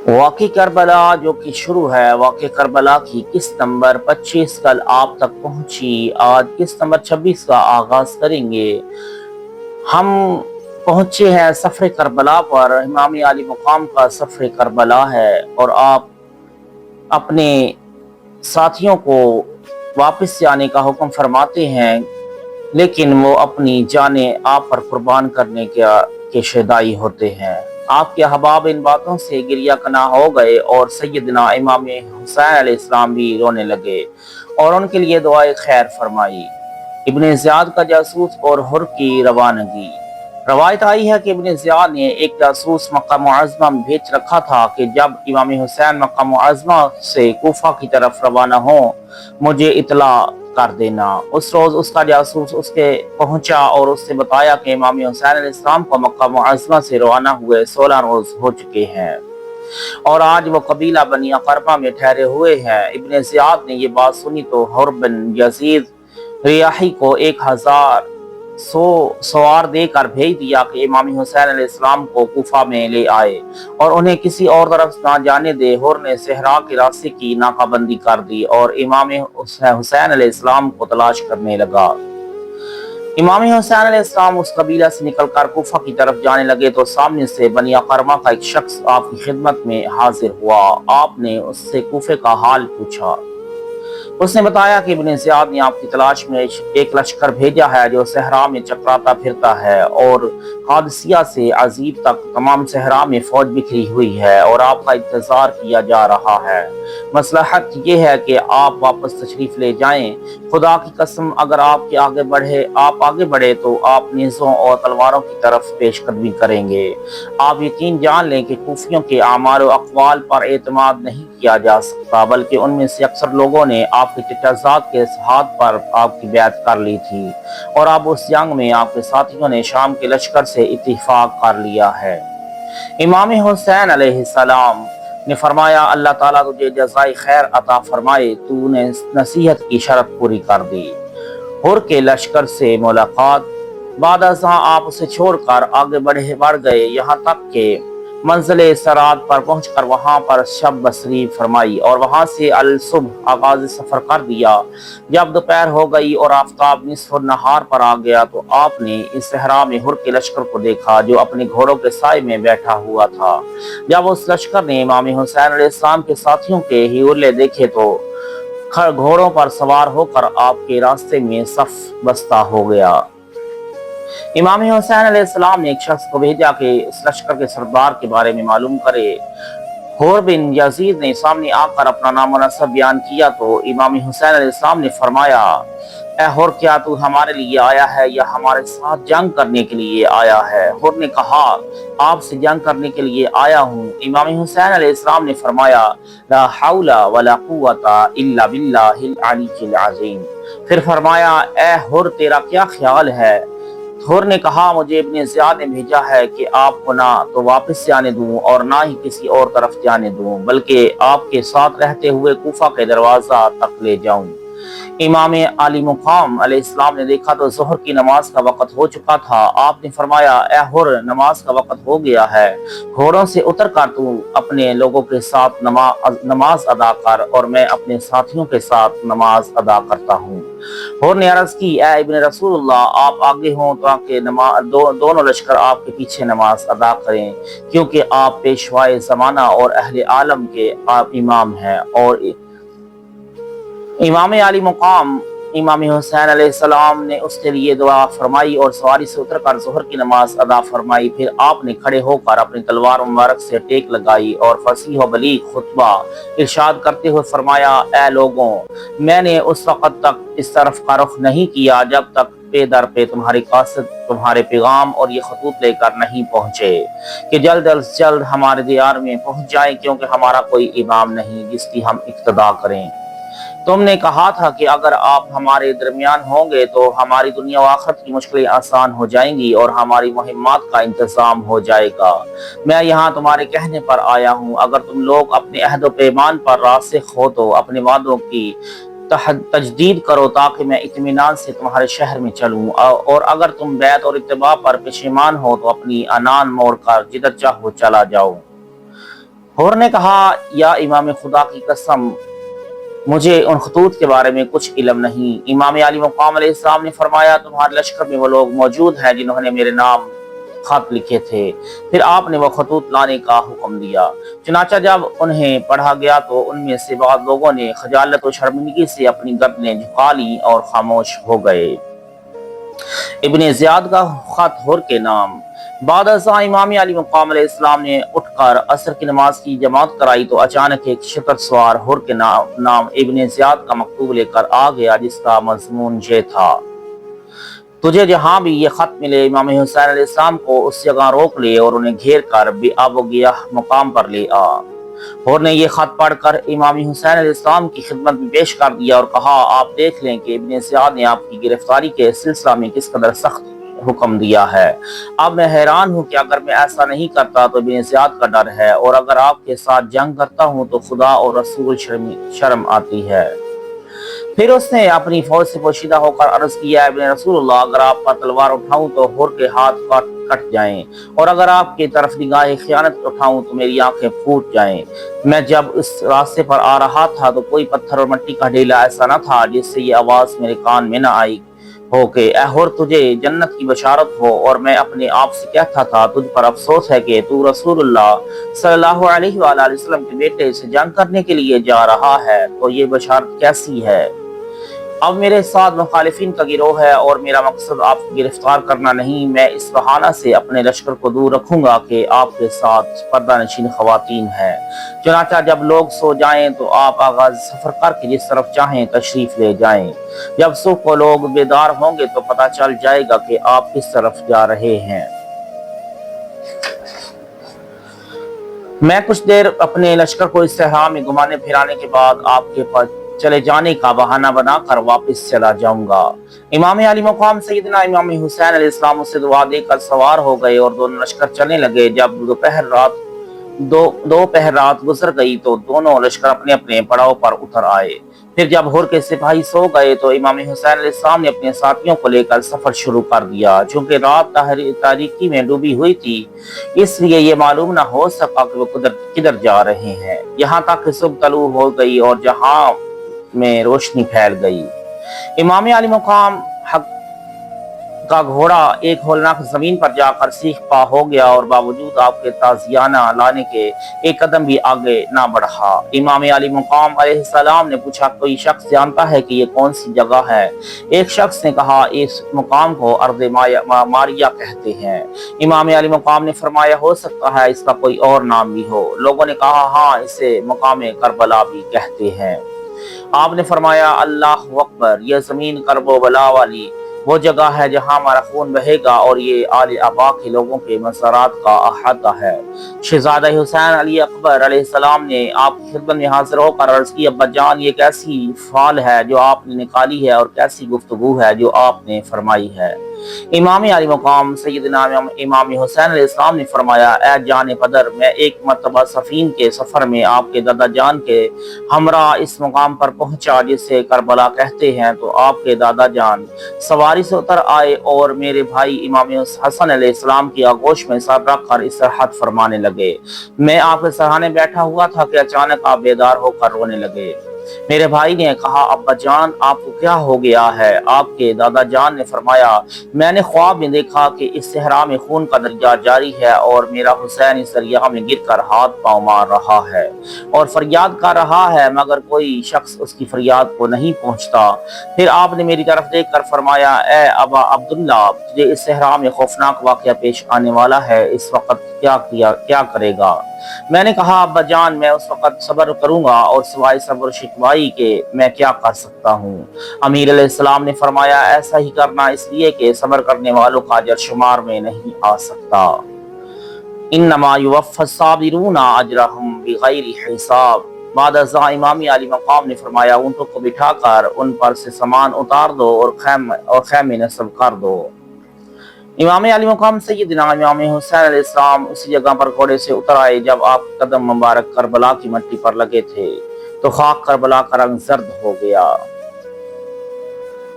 واقعی کربلا جو کہ شروع ہے، واقعی کربلا کی قسط نمبر 25 کل آپ تک پہنچی، آج قسط نمبر 26 کا آغاز کریں گے۔ ہم پہنچے ہیں سفر کربلا پر، امام علی مقام کا سفر کربلا ہے، اور آپ اپنے ساتھیوں کو واپس سے آنے کا حکم فرماتے ہیں، لیکن وہ اپنی جانیں آپ پر قربان کرنے کے شیدائی ہوتے ہیں۔ آپ کے احباب ان باتوں سے گریہ کنا ہو گئے، اور سیدنا امام حسین علیہ السلام بھی رونے لگے اور ان کے لیے دعائے خیر فرمائی۔ ابن زیاد کا جاسوس اور حر کی روانگی۔ روایت آئی ہے کہ ابن زیاد نے ایک جاسوس مکہ معظمہ میں بھیج رکھا تھا کہ جب امام حسین مکہ معظمہ سے کوفہ کی طرف روانہ ہوں مجھے اطلاع کر دینا۔ اس روز اس کا جاسوس اس کے پہنچا اور اس سے بتایا کہ امام حسین علیہ السلام کو مکہ معظمہ سے روانہ ہوئے 16 روز ہو چکے ہیں اور آج وہ قبیلہ بنی اقربہ میں ٹھہرے ہوئے ہیں۔ ابن زیاد نے یہ بات سنی تو حر بن یزید ریاحی کو 1000 سوار دے کر بھیج دیا کہ امام حسین علیہ السلام کو کوفہ میں لے آئے اور انہیں کسی اور طرف نہ جانے دے۔ حر نے صحرا کے راستے کی ناکہ بندی کر دی اور امام حسین علیہ السلام کو تلاش کرنے لگا۔ امام حسین علیہ السلام اس قبیلہ سے نکل کر کوفہ کی طرف جانے لگے تو سامنے سے بنی اقرمہ کا ایک شخص آپ کی خدمت میں حاضر ہوا۔ آپ نے اس سے کوفے کا حال پوچھا۔ اس نے بتایا کہ ابن زیاد نے آپ کی تلاش میں ایک لشکر بھیجا ہے جو صحرا میں چکراتا پھرتا ہے، اور قادسیہ سے عزیب تک تمام صحرا میں فوج بکھری ہوئی ہے اور آپ کا انتظار کیا جا رہا ہے۔ مصلحت یہ ہے کہ آپ واپس تشریف لے جائیں۔ خدا کی قسم اگر آپ آگے بڑھے تو آپ نیزوں اور تلواروں کی طرف پیش قدمی کریں گے۔ آپ یقین جان لیں کہ کوفیوں کے اعمال و اقوال پر اعتماد نہیں کیا جا سکتا، بلکہ ان میں سے اکثر لوگوں نے آپ کے چچا زاد کے ہاتھ پر آپ کی بیعت کر لی تھی، اور اب اس جنگ میں آپ کے ساتھیوں نے شام کے لشکر سے اتفاق کر لیا ہے۔ امام حسین علیہ السلام نے فرمایا اللہ تعالیٰ تجھے جزائے خیر عطا فرمائے، تو نے نصیحت کی شرط پوری کر دی۔ حر کے لشکر سے ملاقات۔ بعد ازاں آپ اسے چھوڑ کر آگے بڑھ گئے، یہاں تک کہ منزل سراد پر پہنچ کر وہاں پر شب بسری فرمائی اور وہاں سے الصبح آغاز سفر کر دیا۔ جب دوپہر ہو گئی اور آفتاب نصف النہار پر آ گیا تو آپ نے اس صحرا میں حر کے لشکر کو دیکھا جو اپنے گھوڑوں کے سائے میں بیٹھا ہوا تھا۔ جب اس لشکر نے امام حسین علیہ السلام کے ساتھیوں کے ہیولے دیکھے تو گھوڑوں پر سوار ہو کر آپ کے راستے میں صف بستہ ہو گیا۔ امام حسین علیہ السلام نے ایک شخص کو بھیجا کہ اس لشکر کے سردار کے بارے میں معلوم کرے۔ حر بن یزید نے سامنے آ کر اپنا نام و نسب بیان کیا تو امام حسین علیہ السلام نے فرمایا اے حر کیا تو ہمارے لیے آیا ہے یا ہمارے ساتھ جنگ کرنے کے لیے آیا ہے؟ حر نے کہا آپ سے جنگ کرنے کے لیے آیا ہوں۔ امام حسین علیہ السلام نے فرمایا لا حول ولا قوت الا باللہ العلی العظیم۔ پھر فرمایا اے حر تیرا کیا خیال ہے؟ حر نے کہا مجھے ابن زیاد نے بھیجا ہے کہ آپ کو نہ تو واپس سے آنے دوں اور نہ ہی کسی اور طرف جانے دوں، بلکہ آپ کے ساتھ رہتے ہوئے کوفہ کے دروازہ تک لے جاؤں۔ امام علی مقام علیہ السلام نے دیکھا تو ظہر کی نماز کا وقت ہو چکا تھا۔ آپ نے فرمایا اے حر نماز کا وقت ہو گیا ہے، گھوڑوں سے اتر کر تو اپنے لوگوں کے ساتھ نماز ادا کر اور میں اپنے ساتھیوں کے ساتھ نماز ادا کرتا ہوں۔ حر نے عرض کی اے ابن رسول اللہ آپ آگے ہوں تاکہ دونوں لشکر آپ کے پیچھے نماز ادا کریں، کیونکہ آپ پیشوائے زمانہ اور اہل عالم کے آپ امام ہیں۔ اور امام علی مقام امام حسین علیہ السلام نے اس کے لیے دعا فرمائی اور سواری سے اتر کر ظہر کی نماز ادا فرمائی۔ پھر آپ نے کھڑے ہو کر اپنی تلوار مبارک سے ٹیک لگائی اور فصیح و بلیغ خطبہ ارشاد کرتے ہوئے فرمایا اے لوگوں میں نے اس وقت تک اس طرف کا رخ نہیں کیا جب تک پے در پہ تمہاری قاصد تمہارے پیغام اور یہ خطوط لے کر نہیں پہنچے کہ جلد از جلد ہمارے دیار میں پہنچ جائیں، کیونکہ ہمارا کوئی امام نہیں جس کی ہم اقتدا کریں۔ تم نے کہا تھا کہ اگر آپ ہمارے درمیان ہوں گے تو ہماری دنیا و آخرت کی مشکلیں آسان ہو جائیں گی اور ہماری مہمات کا انتظام ہو جائے گا۔ میں یہاں تمہارے کہنے پر آیا ہوں، اگر تم لوگ اپنے عہد و پیمان پر راسخ ہو تو اپنے وعدوں کی تجدید کرو تاکہ میں اطمینان سے تمہارے شہر میں چلوں، اور اگر تم بیعت اور اتباع پر پشیمان ہو تو اپنی انان موڑ کر جدھر چاہو چلا جاؤ۔ حور نے کہا یا امام خدا کی قسم مجھے ان خطوط کے بارے میں کچھ علم نہیں۔ امام علی مقام علیہ السلام نے فرمایا تمہارے لشکر میں وہ لوگ موجود ہیں جنہوں نے میرے نام خط لکھے تھے۔ پھر آپ نے وہ خطوط لانے کا حکم دیا۔ چنانچہ جب انہیں پڑھا گیا تو ان میں سے بعض لوگوں نے خجالت و شرمندگی سے اپنی گردنیں جھکا لی اور خاموش ہو گئے۔ ابن زیاد کا خط حر کے نام۔ بعد ازاں امام علی مقام علیہ السلام نے اٹھ کر عصر کی نماز کی جماعت کرائی تو اچانک ایک شتر سوار حر کے نام ابن زیاد کا مکتوب لے کر آ گیا، جس کا مضمون یہ تھا: تجھے جہاں بھی یہ خط ملے امام حسین علیہ السلام کو اس جگہ روک لے اور انہیں گھیر کر بے آب و گیاہ مقام پر لے آ۔ حر نے یہ خط پڑھ کر امام حسین علیہ السلام کی خدمت میں پیش کر دیا اور کہا آپ دیکھ لیں کہ ابن زیاد نے آپ کی گرفتاری کے سلسلہ میں کس قدر سخت حکم دیا ہے۔ اب میں حیران ہوں کہ اگر میں ایسا نہیں کرتا تو ابن زیاد کا ڈر ہے، اور اگر آپ کے ساتھ جنگ کرتا ہوں تو خدا اور رسول شرم آتی ہے۔ پھر اس نے اپنی فوج سے پوشیدہ ہو کر عرض کیا ابن رسول اللہ، اگر آپ پر تلوار اٹھاؤں تو حر کے ہاتھ کٹ جائیں، اور اگر آپ کی طرف نگاہ خیانت اٹھاؤں تو میری آنکھیں پھوٹ جائیں۔ میں جب اس راستے پر آ رہا تھا تو کوئی پتھر اور مٹی کا ڈھیلا ایسا نہ تھا جس سے یہ آواز میرے کان میں نہ آئی ہو کہ اے حر تجھے جنت کی بشارت ہو، اور میں اپنے آپ سے کہتا تھا تجھ پر افسوس ہے کہ تو رسول اللہ صلی اللہ علیہ وآلہ وسلم کے بیٹے سے جنگ کرنے کے لیے جا رہا ہے، تو یہ بشارت کیسی ہے؟ اب میرے ساتھ مخالفین کا گروہ ہے اور میرا مقصد آپ کو گرفتار کرنا نہیں، میں اس بہانہ سے اپنے لشکر کو دور رکھوں گا کہ آپ کے ساتھ پردہ نشین خواتین ہیں۔ چنانچہ جب لوگ سو جائیں تو آپ آغاز سفر کر کے جس طرف چاہیں تشریف لے جائیں۔ جب صبح کو لوگ بیدار ہوں گے تو پتہ چل جائے گا کہ آپ کس طرف جا رہے ہیں۔ میں کچھ دیر اپنے لشکر کو اس صحرا میں گھمانے پھرانے کے بعد آپ کے پاس چلے جانے کا بہانہ بنا کر واپس چلا جاؤں گا۔ امام علی مقام سیدنا امام حسین علیہ السلام سے دعا دے کر سوار ہو گئے اور دونوں لشکر چلنے لگے۔ جب دوپہر رات گزر گئی تو دونوں لشکر اپنے اپنے پڑاؤ پر اتر آئے۔ پھر جب حر کے سپاہی سو گئے تو امام حسین علیہ السلام نے اپنے ساتھیوں کو لے کر سفر شروع کر دیا۔ چونکہ رات تاریکی میں ڈوبی ہوئی تھی اس لیے یہ معلوم نہ ہو سکا کہ وہ کدھر جا رہے ہیں، یہاں تک کہ صبح طلوع ہو گئی اور جہاں میں روشنی پھیل گئی۔ امام علی مقام حق کا گھوڑا ایک ہولناک زمین پر جا کر سیخ پا ہو گیا اور باوجود آپ کے تازیانہ لانے کے ایک قدم بھی آگے نہ بڑھا۔ امام علی مقام علیہ السلام نے پوچھا کوئی شخص جانتا ہے کہ یہ کون سی جگہ ہے؟ ایک شخص نے کہا اس مقام کو ارض ماریہ کہتے ہیں۔ امام علی مقام نے فرمایا ہو سکتا ہے اس کا کوئی اور نام بھی ہو۔ لوگوں نے کہا ہاں اسے مقام کربلا بھی کہتے ہیں۔ آپ نے فرمایا اللہ اکبر، یہ زمین کرب و بلا والی وہ جگہ ہے جہاں ہمارا خون بہے گا، اور یہ آل آبا کے لوگوں کے مزارات کا احاطہ ہے۔ شہزادہ حسین علی اکبر علیہ السلام نے آپ کی خدمت میں حاضر ہو کر عرض کی ابا جان یہ کیسی فال ہے جو آپ نے نکالی ہے اور کیسی گفتگو ہے جو آپ نے فرمائی ہے۔ امام علی مقام سیدنا امام حسین علیہ السلام نے فرمایا اے جان پدر، میں ایک مرتبہ سفین کے سفر میں آپ کے دادا جان کے ہمراہ اس مقام پر پہنچا جسے کربلا کہتے ہیں، تو آپ کے دادا جان سواری سے اتر آئے اور میرے بھائی امام حسن علیہ السلام کی آغوش میں سر رکھ کر استراحت فرمانے لگے۔ میں آپ کے سرحانے بیٹھا ہوا تھا کہ اچانک آپ بیدار ہو کر رونے لگے۔ میرے بھائی نے کہا ابا جان آپ کو کیا ہو گیا ہے؟ آپ کے دادا جان نے فرمایا میں نے خواب میں دیکھا کہ اس صحرا میں خون کا دریا جاری ہے اور میرا حسین اس دریا میں گر کر ہاتھ پاؤں مار رہا ہے اور فریاد کر رہا ہے، مگر کوئی شخص اس کی فریاد کو نہیں پہنچتا۔ پھر آپ نے میری طرف دیکھ کر فرمایا اے ابا عبداللہ، تجھے اس صحرا میں خوفناک واقعہ پیش آنے والا ہے، اس وقت کیا کرے گا؟ میں نے کہا ابا جان میں اس وقت صبر کروں گا، اور سوائے صبر و شکوائی کے میں کیا کر سکتا ہوں؟ امیر علیہ السلام نے فرمایا ایسا ہی کرنا، اس لیے کہ صبر کرنے والوں کا اجر شمار میں نہیں آ سکتا۔ انما یوفی الصابرون اجرہم بغیر حساب۔ بعد ازاں امام علی مقام نے فرمایا اونٹوں کو بٹھا کر ان پر سے سامان اتار دو اور خیمے نصب کر دو۔ امام علی مقام سیدنا امام حسین علیہ السلام اسی جگہ پر گھوڑے سے اتر آئے جب آپ قدم مبارک کربلا کی مٹی پر لگے تھے تو خاک کربلا کا رنگ زرد ہو گیا۔